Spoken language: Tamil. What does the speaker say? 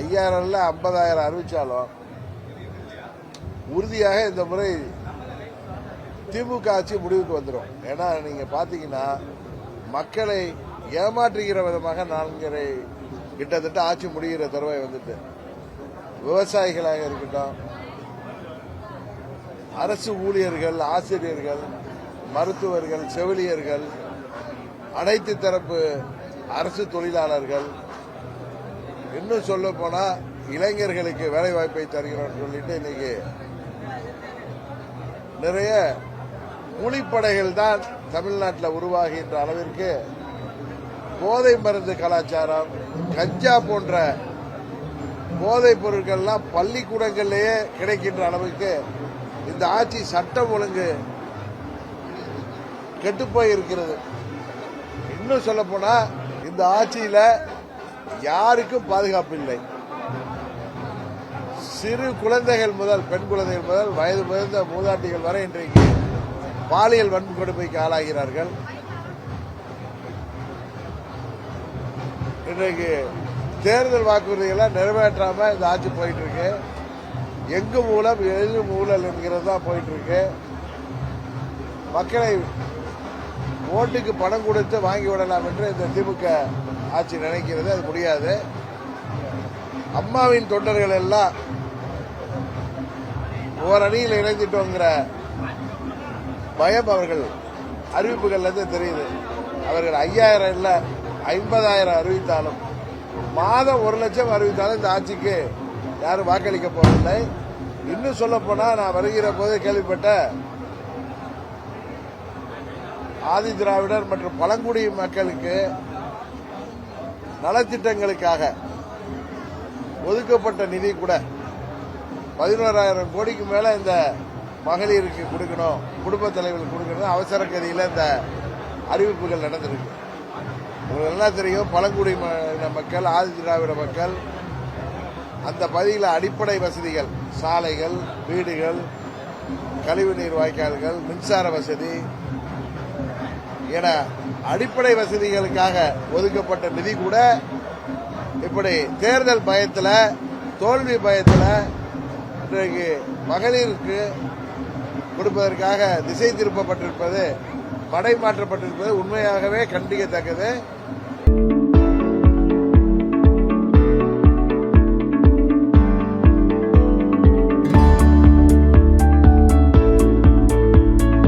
5000 இல்ல 50,000 அறிவிச்சாலும் உறுதியாக இந்த முறை திமுக ஆட்சி முடிவுக்கு வந்துடும். ஏன்னா நீங்க பாத்தீங்கன்னா மக்களை ஏமாற்றுகிற விதமாக நான்கரை கிட்டத்தட்ட ஆட்சி முடிகிற தருவாய் வந்துட்டு விவசாயிகளாக இருக்கட்டும், அரசு ஊழியர்கள், ஆசிரியர்கள், மருத்துவர்கள், செவிலியர்கள், அனைத்து தரப்பு அரசு தொழிலாளர்கள், இன்னும் சொல்ல போனா இளைஞர்களுக்கு வேலை வாய்ப்பை தருகிறோம் சொல்லிட்டு இன்னைக்கு நிறைய கூலிப்படைகள் தான் தமிழ்நாட்டில் உருவாகின்ற அளவிற்கு போதை மருந்து கலாச்சாரம், கஞ்சா போன்ற போதைப் பொருட்கள்லாம் பள்ளிக்கூடங்களிலேயே கிடைக்கின்ற அளவுக்கு இந்த ஆட்சி சட்டம் ஒழுங்கு கெட்டுப்போய் இருக்கிறது. இன்னும் சொல்ல போனா இந்த ஆட்சியில யாருக்கும் பாதுகாப்பு இல்லை. சிறு குழந்தைகள் முதல், பெண் குழந்தைகள் முதல் வயது முதிர்ந்த மூதாட்டிகள் வரை இன்றைக்கு பாலியல் வன்கொடுமைக்கு ஆளாகிறார்கள். இன்றைக்கு தேர்தல் வாக்குறுதிகளை நிறைவேற்றாம இந்த ஆட்சி போயிட்டு இருக்கு. எங்கு மூலம் எது ஊழல் என்கிறது தான் போயிட்டு இருக்கு. மக்களை ஓட்டுக்கு பணம் கொடுத்து வாங்கி விடலாம் என்று இந்த திமுக ஆட்சி நினைக்கிறது. அது முடியாது. அம்மாவின் தொண்டர்கள் எல்லாம் ஓர் அணியில் இணைந்துட்டோங்கிற பயம் அவர்கள் அறிவிப்புகள்ல இருந்து தெரியுது. அவர்கள் 5000 இல்ல 50,000 அறிவித்தாலும், மாதம் 1 லட்சம் அறிவித்தாலும் இந்த ஆட்சிக்கு யாரும் வாக்களிக்க போவதில்லை. இன்னும் சொல்ல போனா நான் வருகிற போது கேள்விப்பட்ட ஆதி திராவிடர் மற்றும் பழங்குடி மக்களுக்கு நலத்திட்டங்களுக்காக ஒதுக்கப்பட்ட நிதி கூட 11,000 கோடிக்கு மேல இந்த மகளிருக்கு கொடுக்கணும், குடும்ப தலைவர்களுக்கு கொடுக்கணும், அவசர கதியில இந்த அறிவிப்புகள் நடந்திருக்கு. உங்களுக்கு எல்லாம் தெரியும், பழங்குடி மக்கள், ஆதி திராவிட மக்கள் அந்த பகுதியில் அடிப்படை வசதிகள், சாலைகள், வீடுகள், கழிவுநீர் வாய்க்கால்கள், மின்சார வசதி என அடிப்படை வசதிகளுக்காக ஒதுக்கப்பட்ட நிதி கூட இப்படி தேர்தல் பயத்தில், தோல்வி பயத்தில் இன்றைக்கு மகளிருக்கு கொடுப்பதற்காக திசை திருப்பப்பட்டிருப்பது, மடை மாற்றப்பட்டிருப்பது உண்மையாகவே கண்டிக்கத்தக்கது.